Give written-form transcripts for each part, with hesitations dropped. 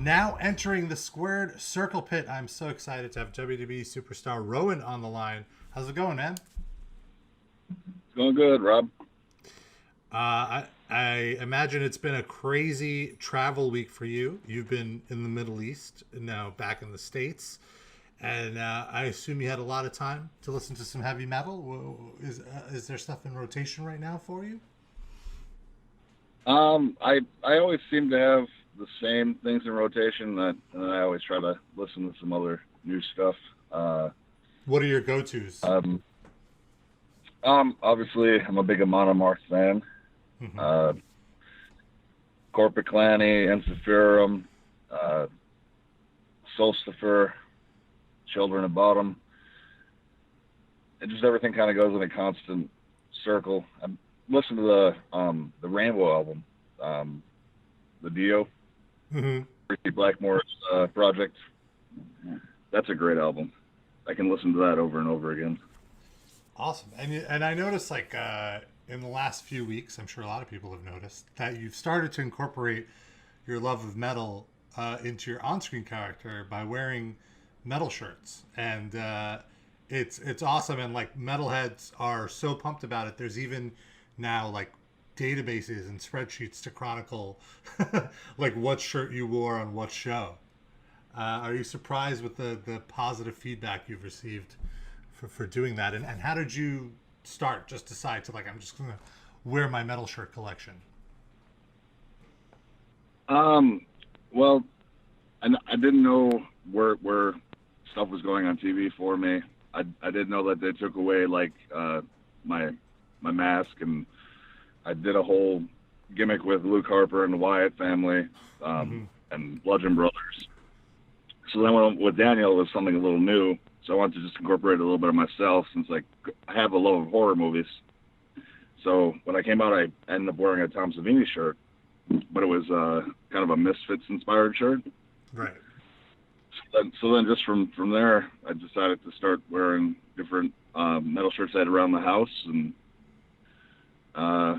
Now entering the squared circle pit, I'm so excited to have WWE superstar Rowan on the line. How's it going, man? It's going good, Rob. I imagine it's been a crazy travel week for you. You've been in the Middle East, now back in the States, and I assume you had a lot of time to listen to some heavy metal. Is there stuff in rotation right now for you? I always seem to have the same things in rotation, and I always try to listen to some other new stuff. What are your go-tos? Um, Obviously, I'm a big Amon Amarth fan. Hmm. Uh, Corporate Clanny, Ensiferum, uh, Solstifer, Children of Bottom. And just everything kind of goes in a constant circle. I listened to the Rainbow album, the Dio, Hmm. Ricky Blackmore's project. That's a great album. I can listen to that over and over again. Awesome. And I noticed in the last few weeks, I'm sure a lot of people have noticed that you've started to incorporate your love of metal into your on-screen character by wearing metal shirts, and it's awesome. And like metalheads are so pumped about it. There's even now like databases and spreadsheets to chronicle like what shirt you wore on what show. Are you surprised with the positive feedback you've received for doing that? And how did you start? Just decide to like, I'm just gonna wear my metal shirt collection. Well, I didn't know where stuff was going on TV for me. I didn't know that they took away like my my mask, and I did a whole gimmick with Luke Harper and the Wyatt family, Hmm. and Bludgeon Brothers. So then with Daniel, it was something a little new. So I wanted to just incorporate a little bit of myself, since like I have a love of horror movies. So when I came out, I ended up wearing a Tom Savini shirt, but it was kind of a Misfits inspired shirt. Right. So then just from there, I decided to start wearing different metal shirts I had around the house, and uh,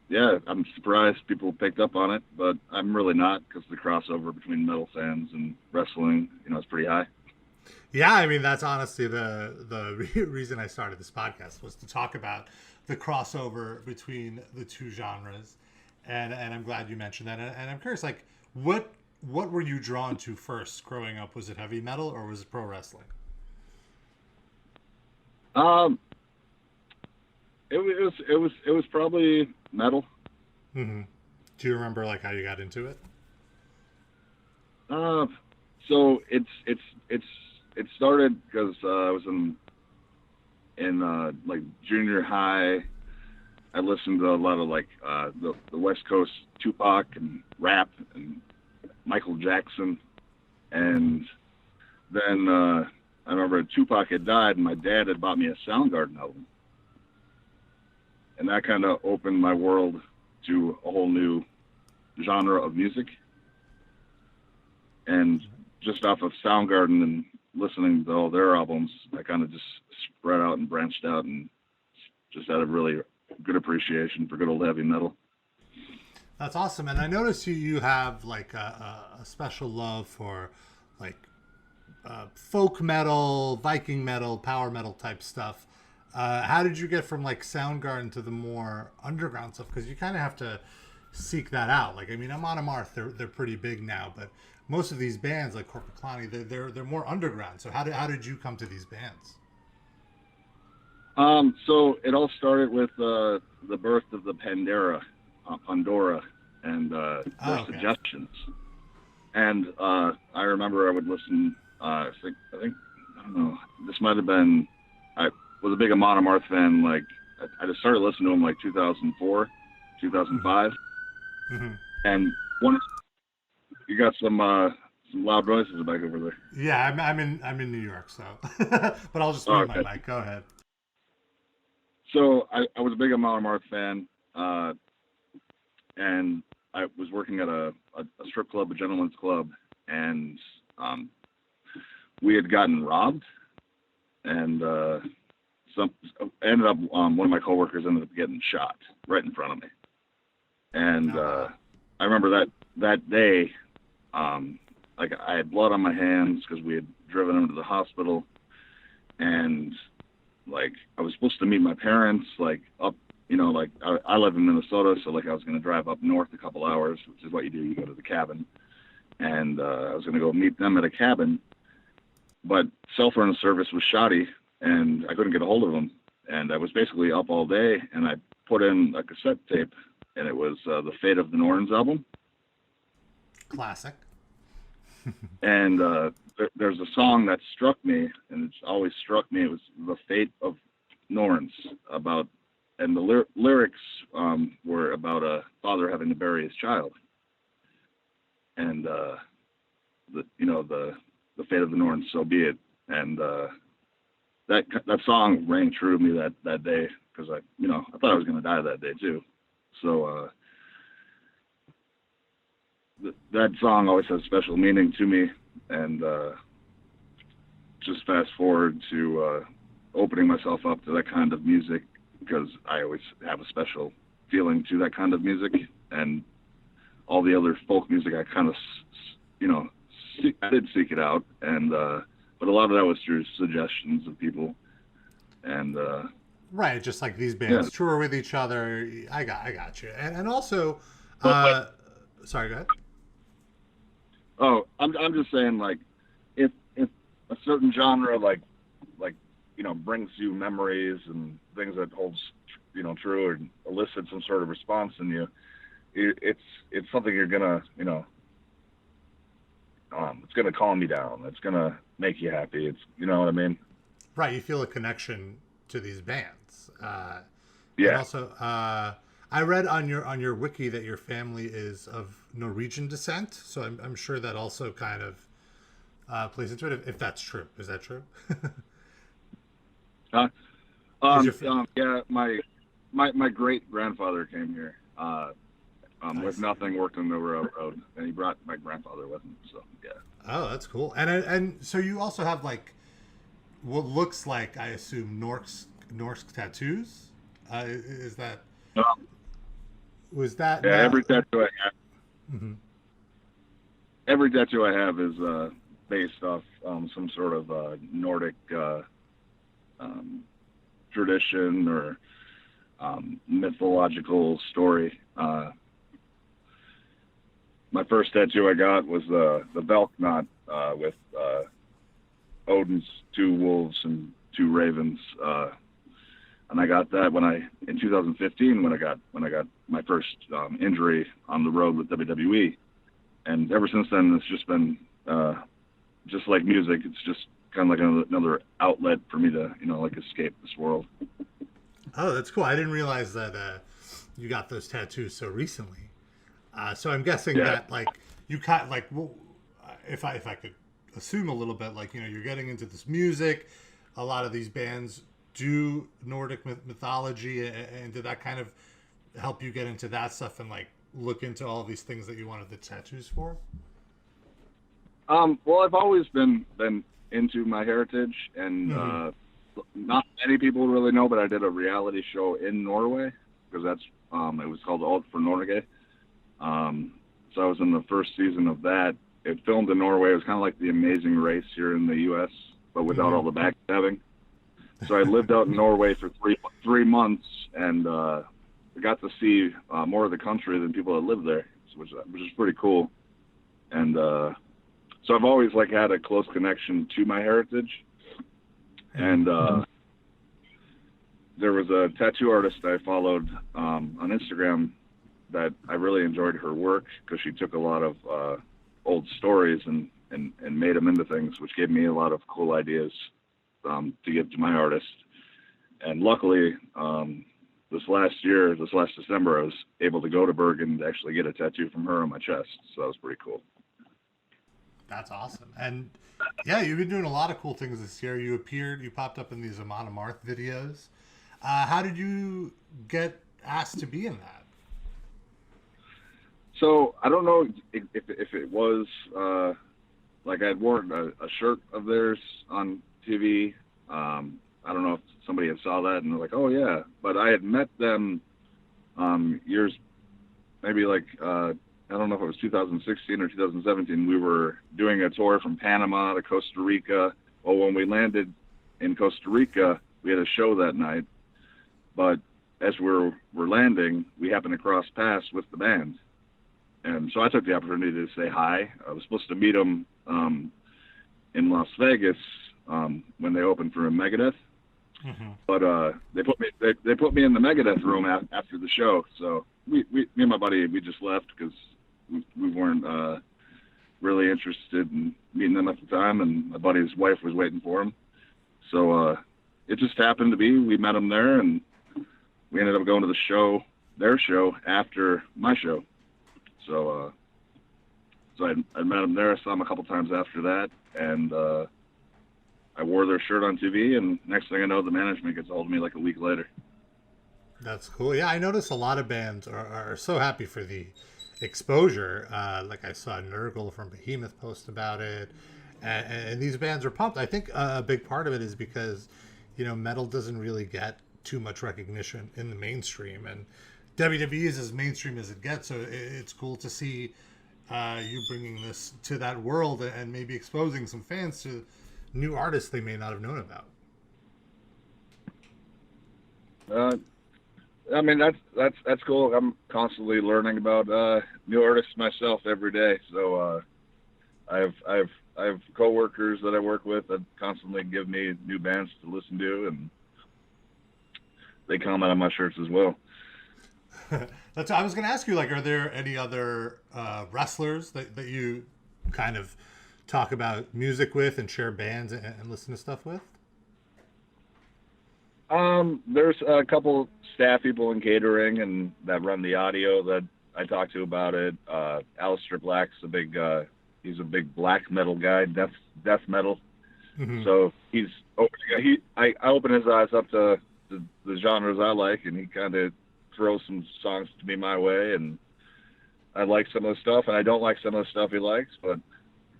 yeah, I'm surprised people picked up on it, but I'm really not, because the crossover between metal fans and wrestling, is pretty high. Yeah, I mean that's honestly reason I started this podcast was to talk about the crossover between the two genres, and I'm glad you mentioned that. And I'm curious, like what were you drawn to first growing up? Was it heavy metal or was it pro wrestling? Um, it was probably metal. Hmm. Do you remember like how you got into it? Uh, so it started because I was in like junior high. I listened to a lot of like the West Coast Tupac and rap and Michael Jackson, Hmm. and then I remember Tupac had died, and my dad had bought me a Soundgarden album, and that kind of opened my world to a whole new genre of music. And just off of Soundgarden and listening to all their albums, I kind of just spread out and branched out, and just had a really good appreciation for good old heavy metal. That's awesome. And I noticed you have like a special love for like folk metal, Viking metal, power metal type stuff. How did you get from like Soundgarden to the more underground stuff? Because you kind of have to seek that out. Like, I mean, Amon Amarth, they're pretty big now, but most of these bands like Corporate Clowny, they're more underground. So how did you come to these bands? So it all started with the birth of the Pandora, and their Oh, okay. suggestions. And I remember I would listen. I think I don't know. This might have been. I was a big Amon Amarth fan. Like I just started listening to him like 2004, Hmm. 2005, Hmm. and one. You got some loud noises back over there. Yeah, I'm in New York, so but I'll just Oh, mute my okay. mic. Go ahead. So I was a big Amon Amarth fan, and I was working at a strip club, a gentleman's club, and um, we had gotten robbed, and some ended up one of my coworkers ended up getting shot right in front of me, and Oh wow. I remember that day like I had blood on my hands because we had driven him to the hospital, and like I was supposed to meet my parents like up, like I live in Minnesota, so like I was going to drive up north a couple hours, which is what you do. You go to the cabin, and I was going to go meet them at a cabin, but cell phone service was shoddy, and I couldn't get a hold of them. And I was basically up all day, and I put in a cassette tape, and it was the Fate of the Norns album. Classic. And there's a song that struck me, and it's always struck me. It was The Fate of Norns, and the lyrics were about a father having to bury his child. And the fate of the Norns, so be it. And that song rang true to me that day, because I thought I was going to die that day too. So that song always has special meaning to me. And just fast forward to opening myself up to that kind of music, because I always have a special feeling to that kind of music. And all the other folk music, I kind of, I did seek it out, and but a lot of that was through suggestions of people, and right, just like these bands tour with each other. I got you, and also, sorry, go ahead. Oh, I'm just saying, like, if a certain genre like brings you memories and things that holds true, or elicits some sort of response in you, it's something you're gonna it's gonna calm you down. It's gonna make you happy. It's what I mean. Right, you feel a connection to these bands. Yeah. And also, I read on your wiki that your family is of Norwegian descent, so I'm sure that also kind of plays into it. If that's true, is that true? Yeah, my great grandfather came here. Nice. With nothing, worked on the railroad, and he brought my grandfather with him. So yeah. Oh, that's cool. And so you also have like what looks like, I assume, Norse tattoos. Is that? Was that? Yeah, every tattoo I have. Mm-hmm. Every tattoo I have is based off some sort of Nordic tradition or mythological story. My first tattoo I got was the Velk knot with Odin's 2 wolves and 2 ravens, and I got that in 2015 when I got my first injury on the road with WWE, and ever since then it's just been just like music. It's just kind of like another outlet for me to escape this world. Oh, that's cool. I didn't realize that you got those tattoos so recently. So I'm guessing that like you kind like, well, if I could assume a little bit, like you're getting into this music. A lot of these bands do Nordic mythology, and did that kind of help you get into that stuff and like look into all these things that you wanted the tattoos for? Well, I've always been into my heritage, and not many people really know, but I did a reality show in Norway, because that's it was called Alt for Norge. So I was in the first season of that. It filmed in Norway. It was kind of like The Amazing Race here in the U.S., but without all the backstabbing. So I lived out in Norway for three months, and I got to see more of the country than people that lived there, which is pretty cool. And so I've always like had a close connection to my heritage. And there was a tattoo artist I followed on Instagram that I really enjoyed her work, because she took a lot of old stories and made them into things, which gave me a lot of cool ideas to give to my artist. And luckily, this last December, I was able to go to Bergen to actually get a tattoo from her on my chest. So that was pretty cool. That's awesome. And yeah, you've been doing a lot of cool things this year. You popped up in these Amon Amarth videos. How did you get asked to be in that? So I don't know if it was like I'd worn a shirt of theirs on TV. I don't know if somebody had saw that and they're like, oh yeah, but I had met them years, maybe like I don't know if it was 2016 or 2017. We were doing a tour from Panama to Costa Rica. Well, when we landed in Costa Rica, we had a show that night. But as we're landing, we happened to cross paths with the band. And so I took the opportunity to say hi. I was supposed to meet them in Las Vegas when they opened for Megadeth. Mm-hmm. But they put me in the Megadeth room after the show. So me and my buddy, we just left because we weren't really interested in meeting them at the time, and my buddy's wife was waiting for him. So it just happened to be we met him there, and we ended up going to their show after my show. So I met him there. I saw him a couple times after that, and I wore their shirt on TV, and next thing I know, the management gets a hold of me like a week later. That's cool. Yeah, I noticed a lot of bands are so happy for the exposure. Like I saw Nurgle from Behemoth post about it, and these bands are pumped. I think a big part of it is because, metal doesn't really get too much recognition in the mainstream, and WWE is as mainstream as it gets. So it's cool to see you bringing this to that world and maybe exposing some fans to new artists they may not have known about. I mean, that's cool. I'm constantly learning about new artists myself every day. So I have coworkers that I work with that constantly give me new bands to listen to, and they comment on my shirts as well. I was going to ask you, like, are there any other wrestlers that you kind of talk about music with and share bands and listen to stuff with? There's a couple staff people in catering and that run the audio that I talk to about it. Aleister Black's he's a big black metal guy, death metal. Mm-hmm. So I open his eyes up to the genres I like, and he kind of throws some songs to me my way, and I like some of the stuff, and I don't like some of the stuff he likes, but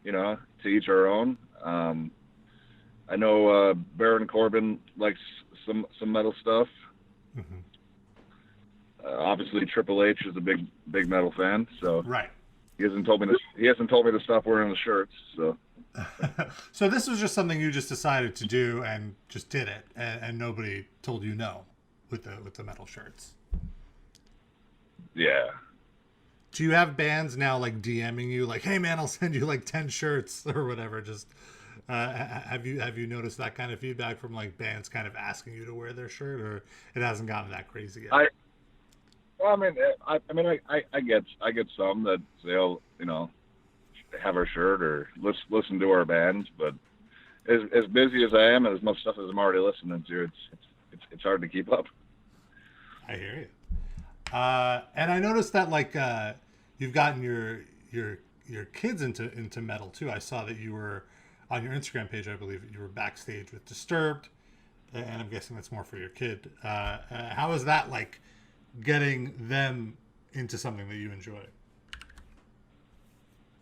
to each our own. I know Baron Corbin likes some metal stuff. Mm-hmm. Obviously, Triple H is a big metal fan, so right. He hasn't told me to stop wearing the shirts. So, so this was just something you just decided to do and just did it, and nobody told you no with the metal shirts. Yeah. Do you have bands now like DMing you like, hey man, I'll send you like 10 shirts or whatever? Just have you noticed that kind of feedback from like bands kind of asking you to wear their shirt, or it hasn't gotten that crazy yet? I get some that say, have our shirt or listen to our bands, but as busy as I am and as much stuff as I'm already listening to, it's hard to keep up. I hear you. And I noticed that like you've gotten your kids into metal too. I saw that you were on your Instagram page, I believe you were backstage with Disturbed, and I'm guessing that's more for your kid. How is that like getting them into something that you enjoy?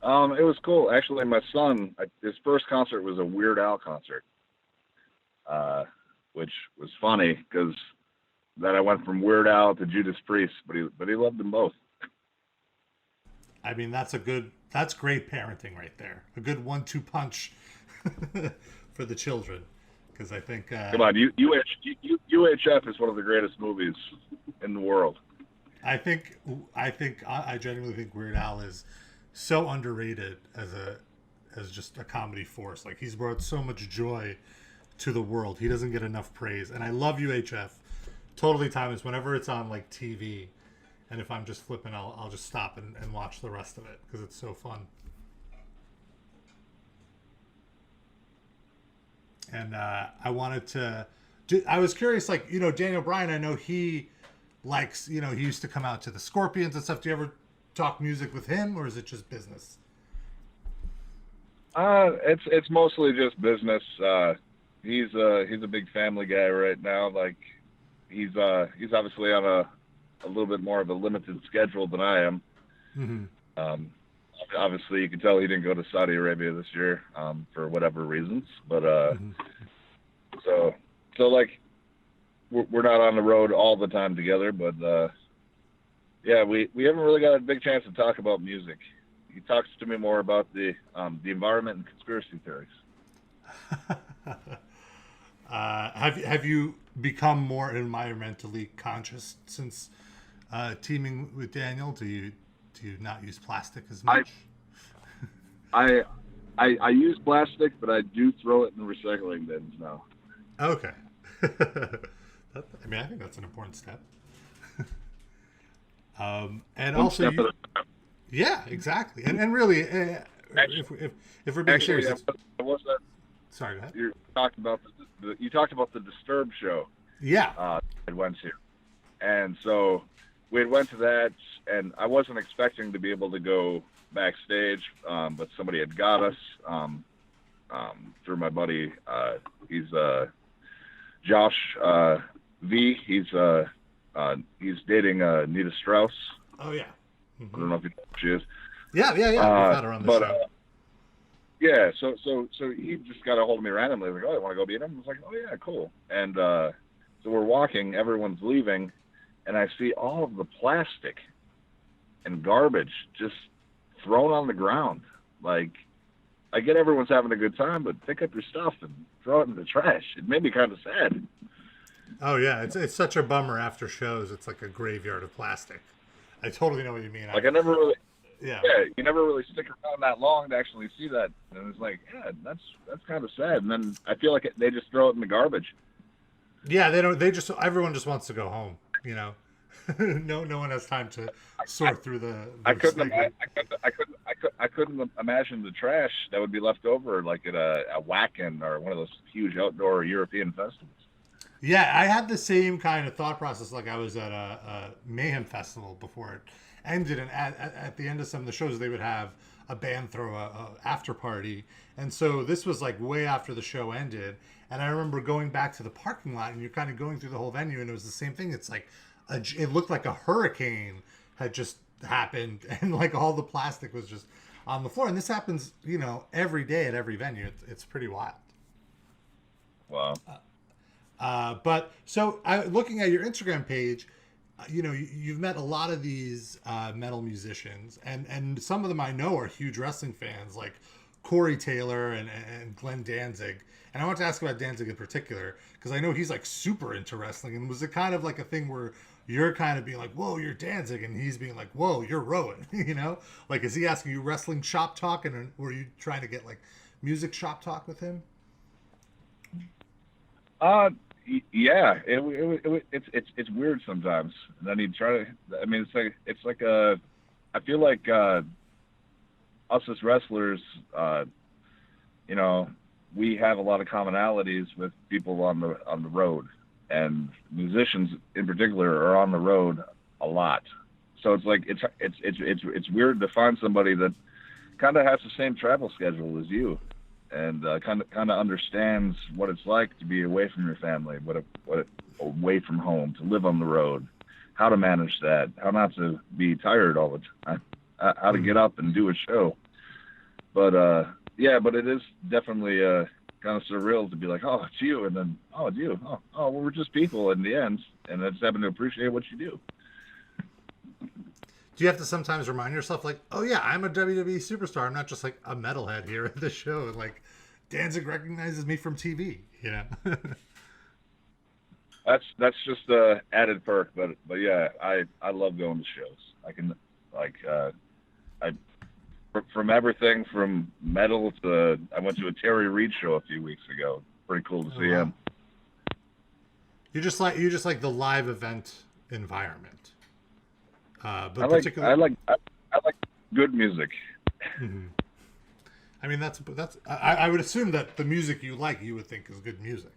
It was cool. Actually, my son, his first concert was a Weird Al concert, which was funny because then I went from Weird Al to Judas Priest, but he loved them both. I mean, that's great parenting right there. A good 1-2 punch for the children, because I think. Come on, UHF is one of the greatest movies in the world. I genuinely think Weird Al is so underrated as just a comedy force. Like, he's brought so much joy to the world. He doesn't get enough praise, and I love UHF. Totally timeless. Whenever it's on like TV, and if I'm just flipping, I'll just stop and watch the rest of it because it's so fun. And I wanted to. I was curious, like, Daniel Bryan. I know he likes, he used to come out to the Scorpions and stuff. Do you ever talk music with him, or is it just business? It's mostly just business. He's a big family guy right now. Like, he's obviously on a little bit more of a limited schedule than I am. Mm-hmm. Obviously, you can tell he didn't go to Saudi Arabia this year for whatever reasons. But mm-hmm. so like we're not on the road all the time together. But Yeah, we haven't really got a big chance to talk about music. He talks to me more about the environment and conspiracy theories. Have you become more environmentally conscious since teaming with Daniel? Do you not use plastic as much? I I use plastic, but I do throw it in the recycling bins now. Okay. I mean, I think that's an important step. And One also, step at a time. yeah, exactly. And really, if we're being Actually, serious, I was that sorry, go ahead. you talked about the Disturbed show. Yeah. I went to, and so we had went to that, and I wasn't expecting to be able to go backstage, but somebody had got us through my buddy. He's Josh V. He's dating Nita Strauss. Oh yeah. I don't know if you know who she is. Yeah. We've had her on the show. Yeah, so he just got a hold of me randomly. Like, oh, I want to go meet him. I was like, oh yeah, cool. And so we're walking. Everyone's leaving, and I see all of the plastic and garbage just thrown on the ground. Like, I get everyone's having a good time, but pick up your stuff and throw it in the trash. It made me kind of sad. Oh yeah, it's such a bummer after shows. It's like a graveyard of plastic. I totally know what you mean. Like, I never really. Yeah, you never really stick around that long to actually see that, and it's like, yeah, that's kind of sad. And then I feel like they just throw it in the garbage. Yeah, they don't. They just everyone just wants to go home. You know, no one has time to sort through the I couldn't imagine the trash that would be left over, like at a Wacken or one of those huge outdoor European festivals. Yeah, I had the same kind of thought process. Like I was at a Mayhem festival before it ended, and at the end of some of the shows, they would have a band throw a after party, and so this was like way after the show ended. And I remember going back to the parking lot, and you're kind of going through the whole venue, and it was the same thing. It's like it looked like a hurricane had just happened, and like all the plastic was just on the floor. And this happens, every day at every venue. It's pretty wild. Wow. But so looking at your Instagram page, you've met a lot of these metal musicians, and some of them I know are huge wrestling fans, like Corey Taylor and Glenn Danzig. And I want to ask about Danzig in particular, because I know he's like super into wrestling. And was it kind of like a thing where you're kind of being like, whoa, you're Danzig, and he's being like, whoa, you're Rowan, Like, is he asking you wrestling shop talk, and were you trying to get like music shop talk with him? Yeah, it's weird sometimes. And then you try to. I mean, it's like I feel like us as wrestlers, we have a lot of commonalities with people on the road, and musicians in particular are on the road a lot. So it's like it's weird to find somebody that kind of has the same travel schedule as you. And kind of understands what it's like to be away from your family, away from home, to live on the road, how to manage that, how not to be tired all the time, how to get up and do a show. But but it is definitely kind of surreal to be like, oh, it's you, and then oh, it's you, oh, well, we're just people in the end, and I just happen to appreciate what you do. Do you have to sometimes remind yourself, like, oh yeah, I'm a WWE superstar. I'm not just like a metalhead here at the show. And like, Danzig recognizes me from TV. That's just a added perk, but yeah, I love going to shows. I can from everything from metal to I went to a Terry Reid show a few weeks ago. Pretty cool to see him. You just like the live event environment. But I like good music. Mm-hmm. I mean, that's I would assume that the music you like, you would think is good music.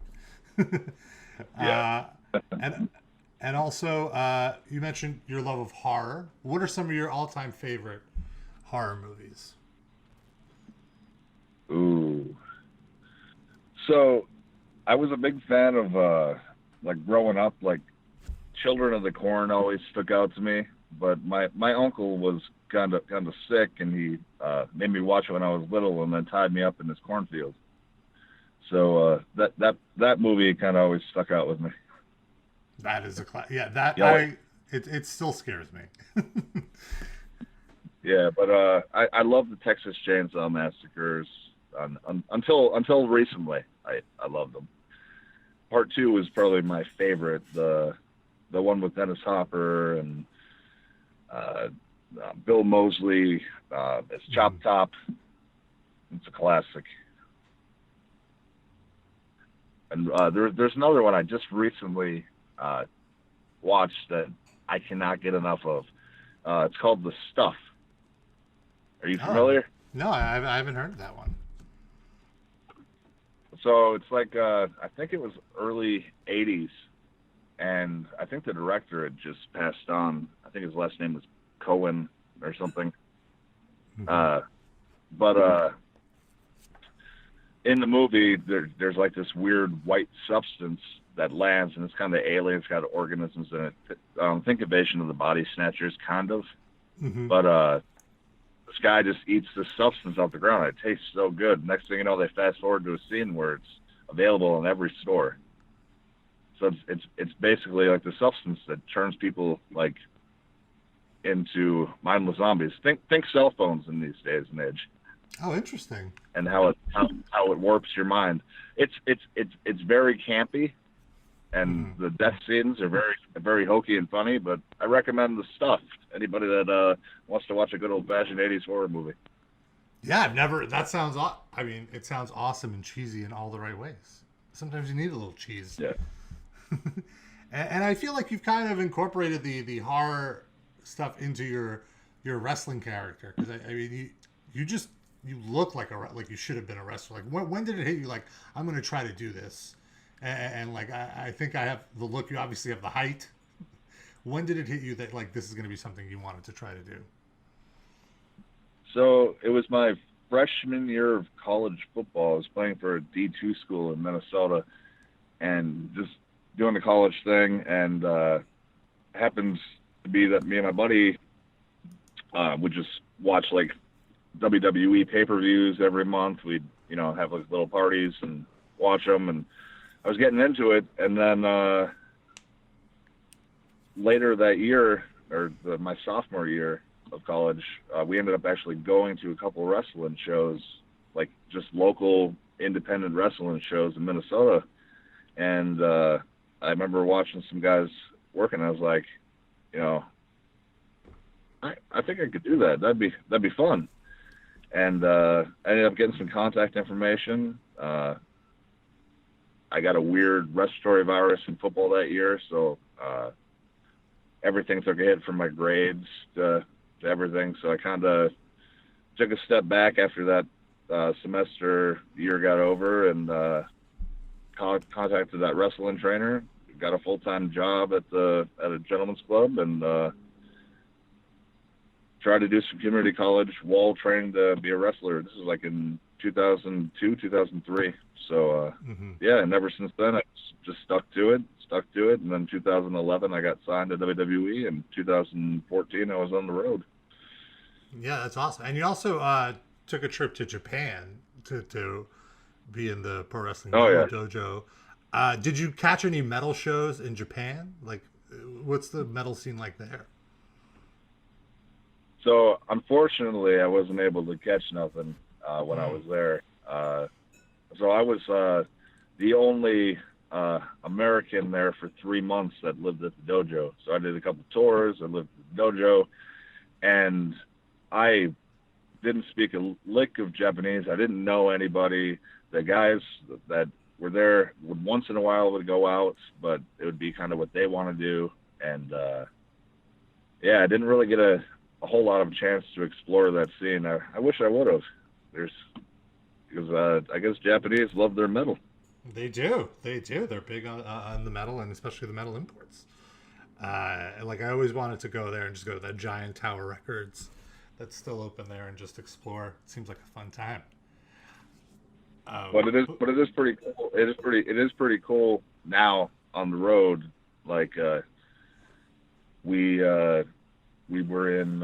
Yeah. And also, you mentioned your love of horror. What are some of your all-time favorite horror movies? Ooh. So, I was a big fan of like growing up, like Children of the Corn always stuck out to me. But my uncle was kind of sick, and he made me watch it when I was little, and then tied me up in his cornfield. So that movie kind of always stuck out with me. That is a class. Yeah, It still scares me. Yeah, but I love the Texas Chainsaw Massacres. Until recently, I loved them. Part two was probably my favorite. The one with Dennis Hopper and uh, Bill Moseley. It's Chop Top. It's a classic. And there's another one I just recently watched that I cannot get enough of. It's called The Stuff. Are you Oh, familiar? no, I haven't heard of that one. So it's like I think it was early '80s, and I think the director had just passed on. I think his last name was Cohen or something. Uh, but in the movie, there's like this weird white substance that lands, and it's kind of alien. It's got organisms in it. Think Invasion of the Body Snatchers, kind of. Mm-hmm. But this guy just eats this substance off the ground. It tastes so good. Next thing you know, they fast forward to a scene where it's available in every store. So it's basically like the substance that turns people like into mindless zombies. Think cell phones in these days and age, Oh, interesting. and how it warps your mind. It's very campy, and the death scenes are very hokey and funny. But I recommend The Stuff. Anybody that wants to watch a good old fashioned '80s horror movie. Yeah, I've never. That sounds. I mean, it sounds awesome and cheesy in all the right ways. Sometimes you need a little cheese. Yeah. And I feel like you've kind of incorporated the horror stuff into your wrestling character, because I mean you look like like you should have been a wrestler. Like when did it hit you? Like, I'm going to try to do this, and like I think I have the look. You obviously have the height. When did it hit you that like this is going to be something you wanted to try to do? So it was my freshman year of college football. I was playing for a D2 school in Minnesota, and just doing the college thing. And happens to be that me and my buddy would just watch like WWE pay-per-views every month. We'd have like little parties and watch them. And I was getting into it, and then later that year, or my sophomore year of college, we ended up actually going to a couple wrestling shows, like just local independent wrestling shows in Minnesota. And I remember watching some guys working. I was like, I think I could do that. That'd be fun. And I ended up getting some contact information. I got a weird respiratory virus in football that year, so everything took a hit from my grades to everything. So I kind of took a step back after that semester. Year got over, and contacted that wrestling trainer. Got a full-time job at a gentleman's club, and tried to do some community college while training to be a wrestler. This is like in 2002, 2003. So yeah, and ever since then I just stuck to it. And then 2011 I got signed to WWE, and 2014 I was on the road. Yeah, that's awesome. And you also took a trip to Japan to be in the pro wrestling dojo. Did you catch any metal shows in Japan? Like, what's the metal scene like there? So unfortunately, I wasn't able to catch nothing when I was there. So I was the only American there for 3 months that lived at the dojo. So I did a couple tours. I lived at the dojo, and I didn't speak a lick of Japanese. I didn't know anybody. The guys that were there would once in a while would go out, but it would be kind of what they want to do. And yeah, I didn't really get a whole lot of chance to explore that scene. I wish I would have. Because I guess Japanese love their metal. They do. They're big on the metal, and especially the metal imports. Like, I always wanted to go there and just go to that giant Tower Records that's still open there and just explore. It seems like a fun time. But it is pretty cool. It is pretty cool now on the road. Like we were in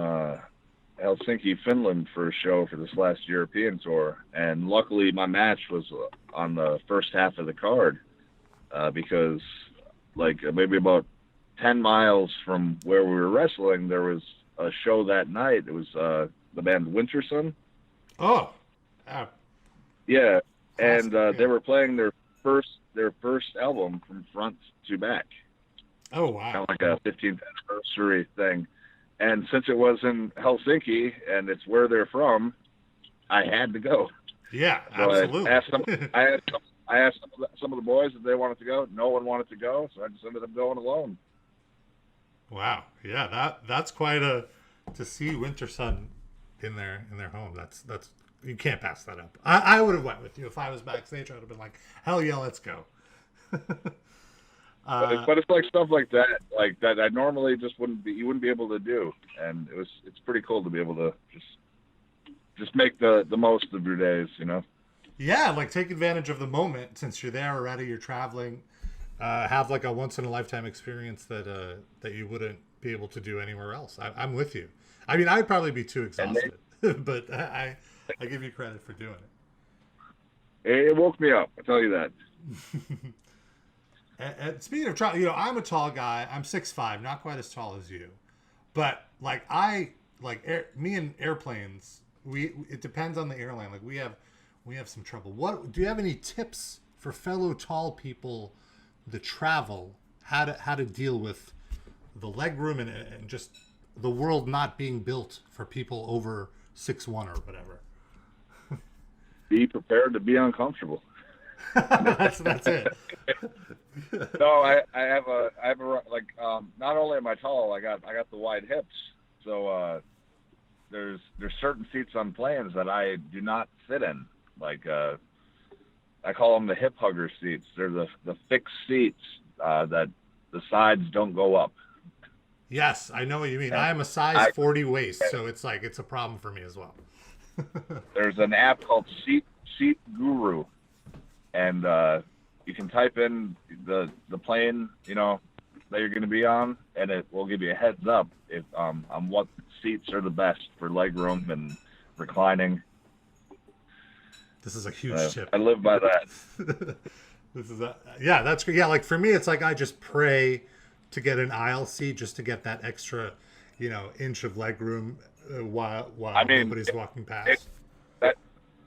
Helsinki, Finland for a show for this last European tour, and luckily my match was on the first half of the card because like maybe about 10 miles from where we were wrestling, there was a show that night. It was the band Winter Sun. Oh, Yeah, classic, and yeah. they were playing their first album from front to back, Oh, wow. kind of like a 15th anniversary thing. And since it was in Helsinki and it's where they're from, I had to go. Yeah, So absolutely. I asked some of the boys if they wanted to go. No one wanted to go, so I just ended up going alone. Wow. Yeah, that's quite to see Winter Sun in their home. That's you can't pass that up. I would have went with you if I was backstage. I would have been like, hell yeah, let's go. But it's like stuff like that I normally just you wouldn't be able to do, and it's pretty cool to be able to just make the most of your days, you know. Yeah, like take advantage of the moment since you're there already. You're traveling. Have like a once in a lifetime experience that you wouldn't be able to do anywhere else. I'm with you. I mean, I'd probably be too exhausted, but I give you credit for doing it. It woke me up. I tell you that. And speaking of travel, I'm a tall guy. I'm 6'5", not quite as tall as you, but like me and airplanes. It depends on the airline. Like we have some trouble. What do you have any tips for fellow tall people that travel? How to deal with the leg room and just the world not being built for people over 6'1" or whatever. Be prepared to be uncomfortable. that's it. No, I have a not only am I tall, I got the wide hips. So there's certain seats on planes that I do not sit in. Like I call them the hip hugger seats. They're the fixed seats that the sides don't go up. Yes, I know what you mean. I am a size 40 waist, so it's a problem for me as well. There's an app called Seat Guru, and you can type in the plane, that you're going to be on, and it will give you a heads up if on what seats are the best for leg room and reclining. This is a huge tip. I live by that. That's great. Yeah, like for me, it's like I just pray to get an aisle seat just to get that extra, inch of leg room while nobody's walking past.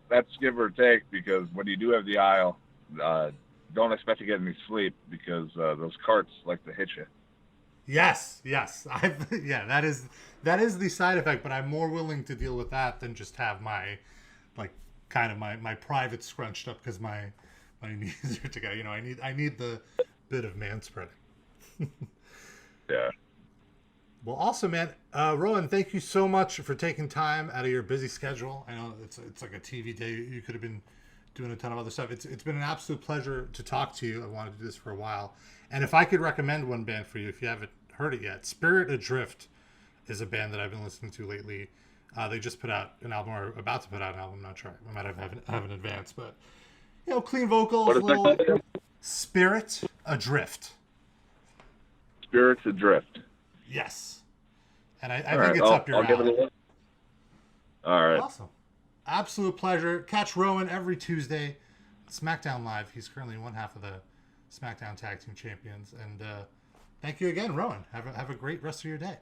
That's give or take, because when you do have the aisle, don't expect to get any sleep because those carts like to hit you. Yes. That is the side effect, but I'm more willing to deal with that than just have my my private scrunched up because my knees are together. I need the bit of man spreading. Yeah. Well, awesome, man. Rowan, thank you so much for taking time out of your busy schedule. I know it's like a TV day. You could have been doing a ton of other stuff. It's been an absolute pleasure to talk to you. I wanted to do this for a while. And if I could recommend one band for you, if you haven't heard it yet, Spirit Adrift is a band that I've been listening to lately. They just put out an album, or about to put out an album. I'm not sure. I might have an advance, but clean vocals. What is that called? Spirit Adrift. Spirits Adrift. Yes. And I All think right, it's I'll give it a look. All right. Awesome. Absolute pleasure. Catch Rowan every Tuesday. SmackDown Live. He's currently one half of the SmackDown Tag Team Champions. And thank you again, Rowan. Have a great rest of your day.